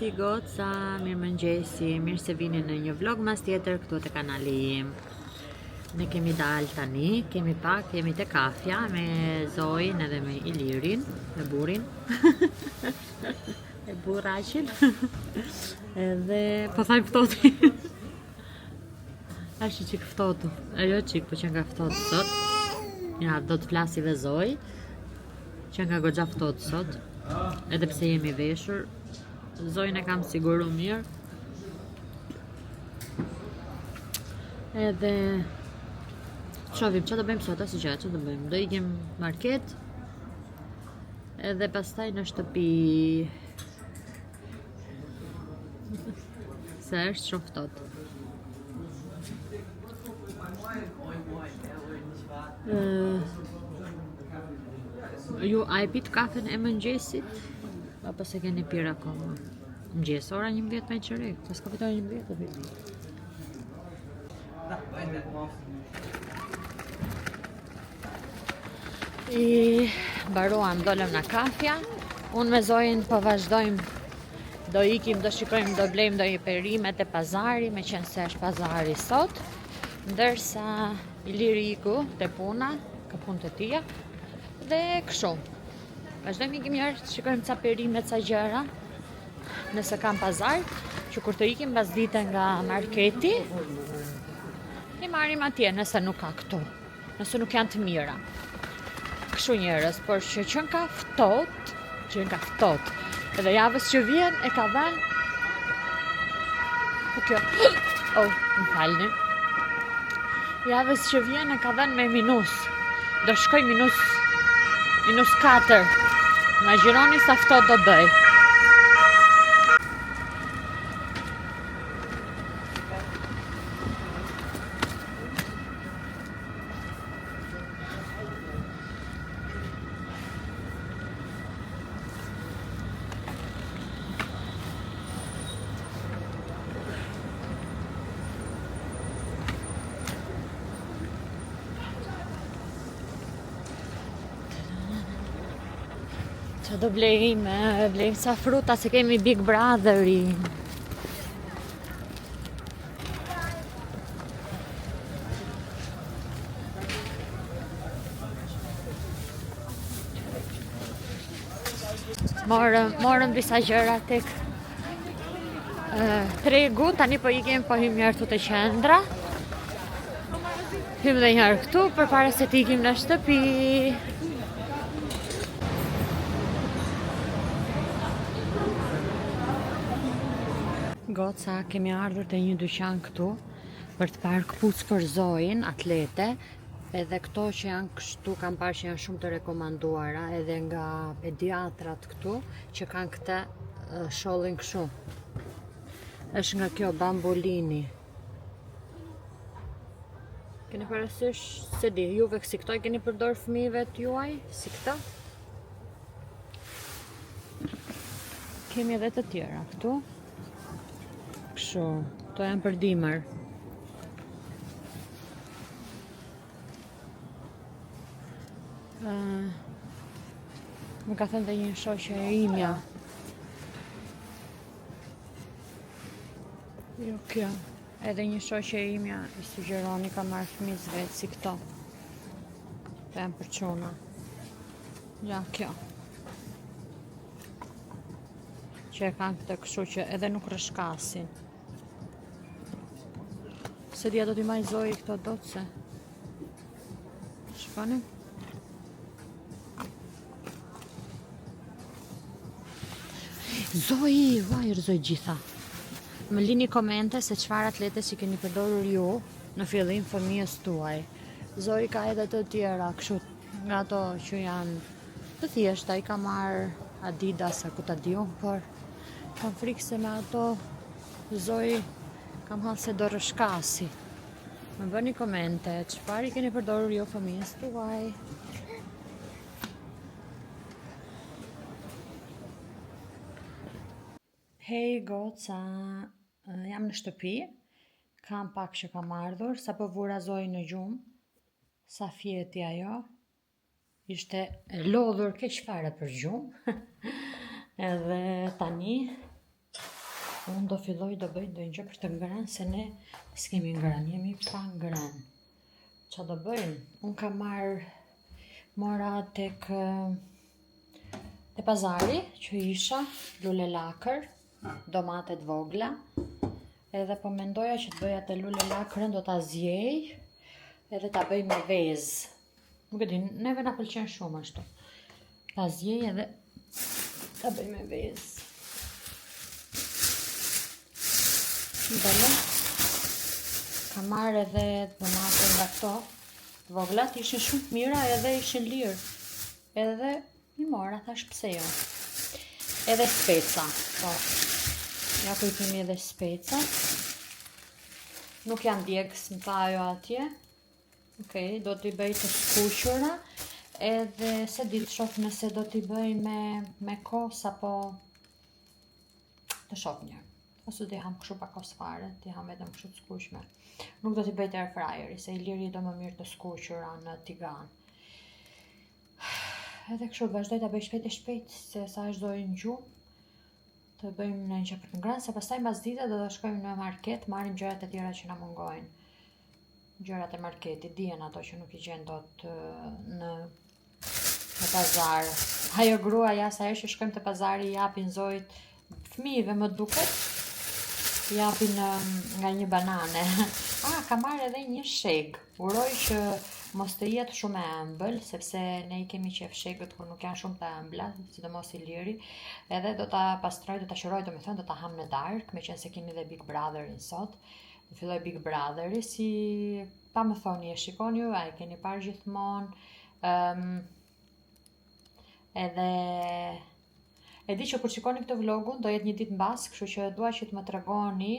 Mëngjesi goca, mirë se vini në një vlog mas tjetër këtu te kanali im. Ne kemi dalë tani, kemi te kafja me Zojin edhe me Ilirin, me burin. E burraqin. Edhe po thaj ftoti. Ashtë qik ftotu. Jo qik, po që nga ftotu sot. Ja, do të flasi dhe Zoj. Që nga goxha ftotu sot. Edhe pse jemi veshur, Zojnë e kam siguru mirë. Edhe shohim që do bëjmë sot, asë gjë, që do bëjmë. Do ikim market. Edhe pastaj në shtëpi. Se është shumë ftohtë. Ju a e pit kafen e mëngjesit? Apo se keni pirë akoma? Mëngjes, ora 11 me qerek, se s'ka fitore 11 të pit. I baruam, dolem në kafja. Unë me Zojin po vazhdojmë. Do ikim, do shikojmë, do blejmë do i perimet e pazari, me qenë se është pazari sot. Ndërsa Iliri iku te puna, ka punë të tia. Dhe kështu. Vazhdojmë ikim njërë, shikojmë ca perimet, ca gjëra. Nëse kam pazar, që kur të ikim pas dite nga marketi, i marrim atje nëse nuk ka këtu. Nëse nuk janë të mira. Kështu njerëz, por që ka ftohtë. Edhe javës që vjen e ka dhënë. Po kjo. Oh, më falni. Javës që vjen e ka dhënë me minus. Do shkoj minus 4. Imagjinoni sa ftohtë do bëj. Që do blejmë sa fruta se kemi Big Brotherin. Morëm disa gjëra tek tregu, tani po ikim po hym njërë të qendra. Hym dhe njërë këtu, përpara se të ikim në shtëpi. Goca, kemi ardhur te një dyqan këtu për të parë këpucë për Zojin, atlete. Edhe këto që janë kështu, kam parë që janë shumë të rekomanduara edhe nga pediatrat këtu, që kanë këtë shollin kështu. Është nga kjo bambolini. Keni parasysh, se di, juve si këto i keni përdor fëmijëve të juaj, si këta? Kemi edhe të tjera këtu. Kështu, to janë për dimër. Më ka thënë dhe një shoqe e imja. Jo kjo. Edhe një shoqe e imja i sugjeroni ka marrë fëmijës vetë si këto. To janë për çuna. Ja kjo. Që e kanë këtë kështu që edhe nuk rëshkasin. Se dhja do t'i maj Zoji këto dotëse. Shkoni? Zoji, vajrë Zoji gjitha. Më lini komente se çfarë atlete që keni përdorur ju në fillim fëmijës tuaj. Zoji ka edhe të tjera, kështu nga ato që janë të thjeshta, i ka marrë Adidas, a ku ta diun, por kam frikë se me ato Zoji kam halë se do rëshkasi. Më bëni komente, çfarë i keni përdorur jo fëmijës tuaj. Hej goca, jam në shtëpi, kam pak që kam ardhur, sa po vura Zoji në gjumë, sa fjeti ajo, ishte lodhur keq fare për gjumë. Edhe tani Unë do filloj do bëj ndonjë gjë për të ngrënë, se ne s'kemi ngrënë, jemi pa ngrënë. Qa do bëjmë? Unë kam mora tek te pazari që isha lule lakër, domatet vogla, edhe po mendoja që të bëja te lule lakërën, do ta zjej edhe ta bëj me vezë. Nuk e di, neve na pëlqen shumë ashtu. Ta zjej edhe ta bëj me vezë. Bele, kam marrë edhe domate nga këto të voglat, ishin shumë të mira edhe ishin lirë. Edhe i mora, thash pse jo. Edhe speca, po. Ja ku i kemi edhe speca. Nuk janë djegës, më tha ajo atje. Okej, do t'i bëj të skuqura, edhe se di të shoh nëse do t'i bëj me kos apo të shoh një. Ose do t'i ham kështu pa kos fare, t'i ham vetëm kështu të skuqme. Nuk do t'i bëj të air fryeri, se i liri do më mirë të skuqura në tigan. Edhe kështu vazhdoj ta bëj shpejt e shpejt, se sa është dojë në gjumë, të bëjmë në një për të ngrënë, se pastaj mbas dite do të shkojmë në market, marrim gjërat e tjera që na mungojnë. Gjërat e marketit, dihen ato që nuk i gjen dot në pazar. Ajo gruaja sa herë që shkojmë te pazari i japin zojt fëmijëve, më duket, japin nga një banane. Ka marrë edhe një sheg. Uroj që mos të jetë shumë e ëmbël, sepse ne i kemi qef shegët kur nuk janë shumë të ëmbla, sidomos i liri. Edhe do ta pastroj, do ta qëroj, domethënë do ta ham në darkë, meqense kemi dhe Big Brotherin sot. Do filloj Big Brotheri, si pa më thoni e shikoni ju, a e keni parë gjithmonë. Edhe e di që kur shikoni këtë vlogun do jetë një ditë mbas, kështu që dua që të më tregoni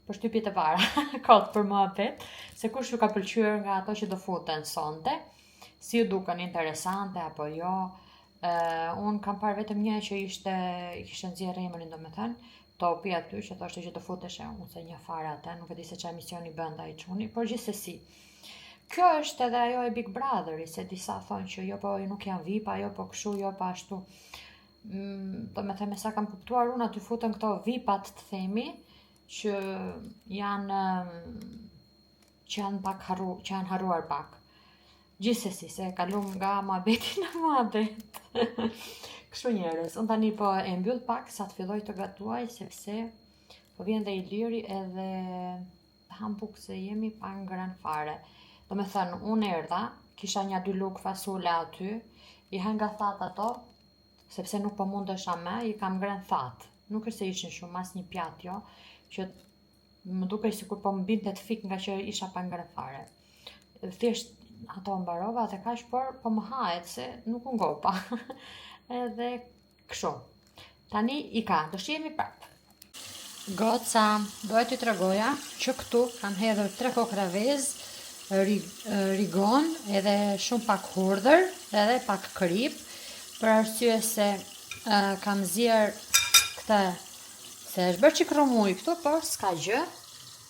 përshtypjet e para, kot për muhabet, se kush ju ka pëlqyer nga ato që do futen sonte, si ju duken interesante apo jo. Un kam parë vetëm një që kishte nxjerrë emrin, domethënë, topi aty që thoshte që do futeshe, unë se një fare atë, nuk e di se çfarë misioni bënda ai çuni, por gjithsesi. Kjo është edhe ajo e Big Brotheri, se disa thonë që jo po nuk janë VIP, jo po kështu, jo po ashtu. Domethënë me sa kam kuptuar unë, aty futen këto VIP-at të themi, që janë pak që janë harruar pak. Gjithsesi, se kalum nga muhabeti në muhabet. Kështu njerëz, unë tani po e mbyll pak sa të filloj të gatuaj, sepse po vjen dhe i liri edhe ham bukë se jemi pa ngrënë fare. Domethënë, unë erdha, kisha një 2 lugë fasule aty, i hënga that ato, sepse nuk po mundesha me, i kam ngrënë that. Nuk është se ishin shumë, as një pjatë jo, që më dukej sikur po më binte të fik nga që isha pa ngrënë fare. Thjesht ato mbarova dhe kaq, por po më hahet se nuk u ngopa. Edhe kështu. Tani i ka, do shihemi prapë. Goca, doja t'ju tregoja që këtu kam hedhur 3 kokra vezë, rigon, edhe shumë pak hurdhër, edhe pak krip, për arsye se kam zier këtë, se është bërë qik rumuj këtu, por s'ka gjë,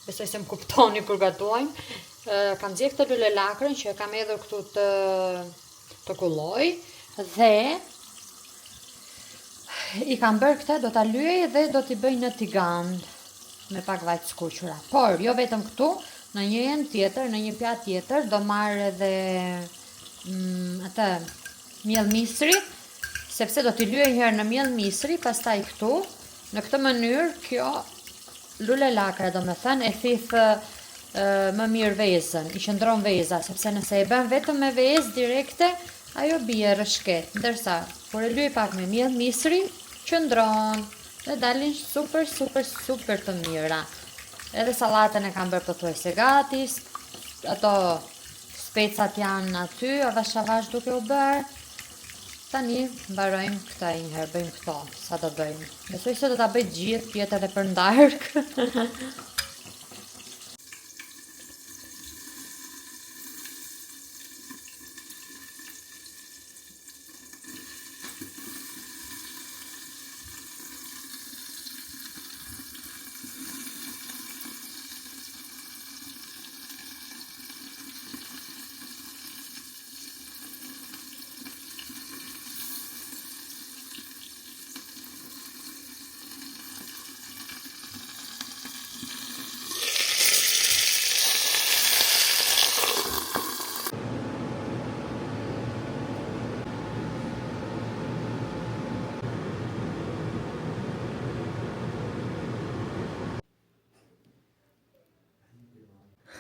besoj se më kuptoni kur gatuajmë. Kam zier këtë lule lakrën që kam hedhur këtu të kulloj, dhe i kam bërë këtë, do t'a lyej dhe do t'i bëj në tigan me pak vaj të skuqura. Por jo vetëm këtu, në një jenë tjetër, në një pjatë tjetër, do marrë edhe atë miell misri, sepse do t'i lyej herë në miell misri, pastaj këtu, në këtë mënyrë, kjo lule lakra, domethënë, e thith më mirë vezën, i qëndron veza, sepse nëse e bën vetëm me vezë direkte, ajo bie rrëshket, ndërsa kur e lyej pak me miell misri, qëndron dhe dalin super të mira. Edhe sallatën e kam bërë pothuajse gati, ato specat janë aty, avash duke u bërë. Tani mbarojmë këta një herë, bëjmë këto, sa do bëjmë. Besoj se do ta bëj gjithë, jetë edhe për ndarkë.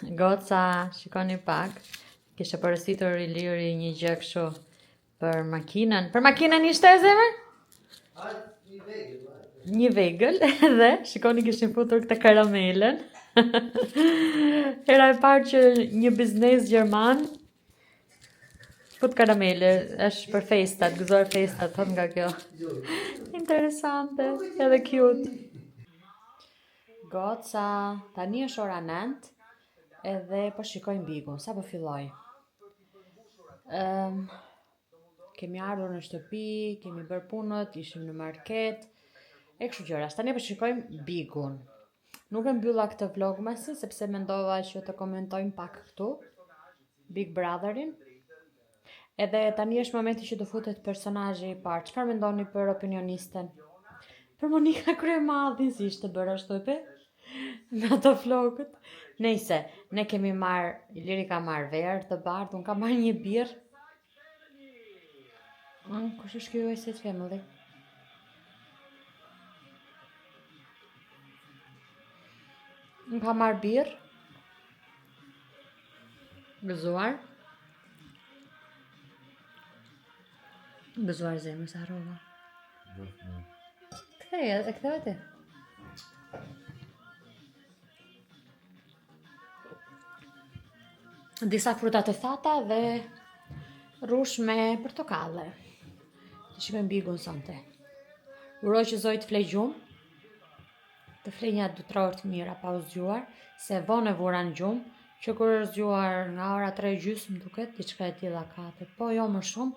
Goca, shikoni pak. Kishe përësitur Iliri një gjë kështu për makinën. Për makinën ishte e zemër? Një vegël dhe shikoni kishin futur këtë karamelen. Hera e parë që një biznes gjerman fut karamele, është për festat, gëzuar festat, thot nga kjo. Interesante, edhe cute. Goca, tani është ora 9 edhe po shikojmë bigun, sa po filloj. Kemi ardhur në shtëpi, kemi bërë punët, ishim në market, e kështu gjëra. Tani po shikojmë bigun. Nuk e mbylla këtë vlogmasin sepse mendova që të komentojmë pak këtu Big Brotherin. Edhe tani është momenti që të futet personazhi i parë. Çfarë mendoni për opinionisten? Për Monika Kryemadhin, si ishte bërë ashtu e në ato vlogët. Nejse, ne kemi marrë, Iliri ka marrë verë të bardhë, unë ka marrë një birë. Kush është kjo Set Family? Unë ka marrë birë. Gëzuar. Gëzuar zemër sa harrova. Ktheve ti. Disa fruta të thata dhe rrush me portokalle. Të shikojmë bigun sonte. Uroj që Zoj të flej gjumë, të flej një 2-3 orë të mira pa u zgjuar, se vonë e vura në gjumë, që kur është zgjuar nga ora 3:30 më duket, diçka e tilla 4, po jo më shumë,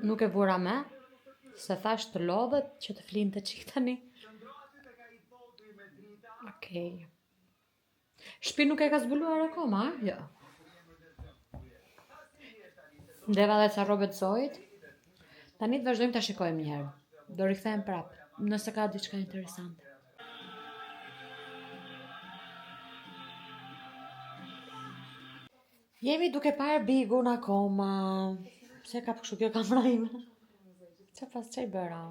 nuk e vura me, se thash të lodhet që të flinte çik tani. Okej. Shtëpi nuk e ka zbuluar akoma, jo. Ndeva dhe ca rrobat Zojit. Tani të vazhdojmë ta shikojmë një herë. Do rikthehem prapë, nëse ka diçka interesante. Jemi duke parë bigun akoma. Pse ka kështu kjo kamera ime? Çfarë bëra?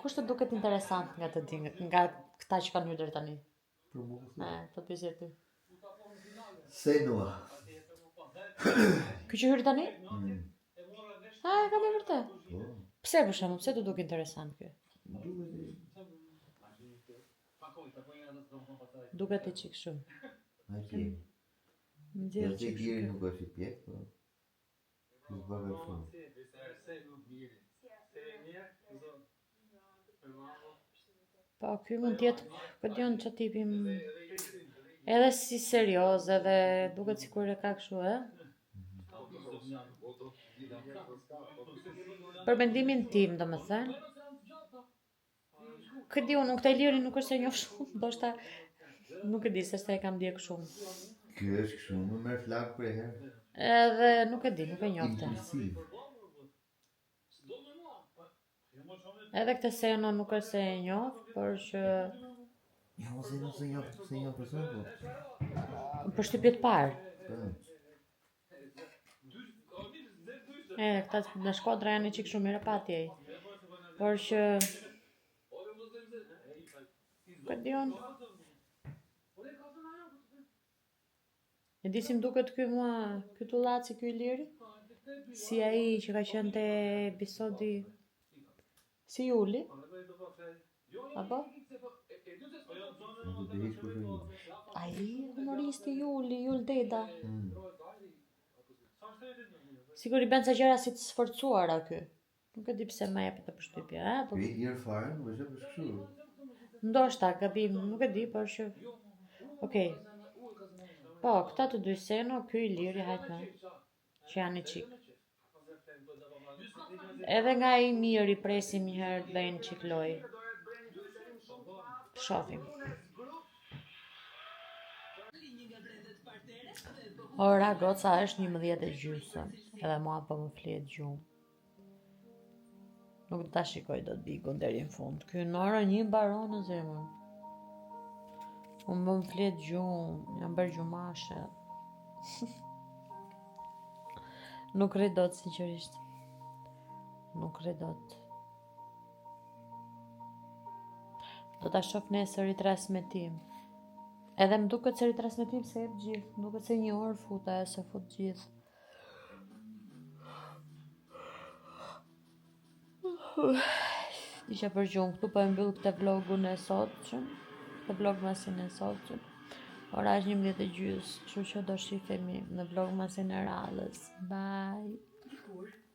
Kush të duket interesant nga këta që kanë hyrë deri tani? Po pjesë ty. Senua. Ky që hyri tani? E ka me vërtet. Pse për shembull, pse të duk interesant ky? Duket e çik shumë. Okej. Ja se gjeri nuk është i pjek, po. Nuk bëve shumë. Po, ky mund tjetë, po dion që tipim, edhe si serioz, edhe duket sikur e ka kështu, Për mendimin tim, domethënë, këtë di unë, nuk të Iliri nuk është se njoh shumë, ndoshta nuk e di se s'e kam ndjek shumë. Ky është kështu, më merr flak për herë. Edhe nuk e di, nuk e njohte. Edhe këtë Seno nuk është se e njoh, por që Ja, ose nuk se njoh person, po. për shtypje të parë. Këta në Shkodra janë çik shumë mirë patje. Por që po dion. E di si më duket ky mua, ky tullaci ky Iliri, si ai që ka qenë te episodi si Juli. Apo? Ai humoristi Juli Deda. Sigur i bën ca gjëra si të sforcuara ky. Nuk e di pse më jep të përshtypje, po. Ky i fare, më është kështu. Ndoshta gabim, nuk e di, por që okej. Po, këta të dy Seno, ky Iliri hajtë që janë i çik. Edhe nga i mirë i presim një herë të bëjnë çik loj. Shohim. Ora goca është 11:30, edhe mua po më flihet gjumë. Nuk ta shikoj dot bigun deri në fund. Ky në orën 1 mbaron në zemër. Unë më flet gjumë, jam bërë gjumashe. Nuk rri dot, sinqerisht. Nuk rri dot. Do ta shoh nesër i transmetim. Edhe më duket se ritransmetim se jep gjithë, më duket se 1 orë futa e se fut gjithë. Isha për gjumë, këtu po e mbyll këtë vlogun e sotshëm, këtë vlogmasin e sotshëm. Ora është 11:30, kështu që do shihemi në vlogmasin e radhës. Bye!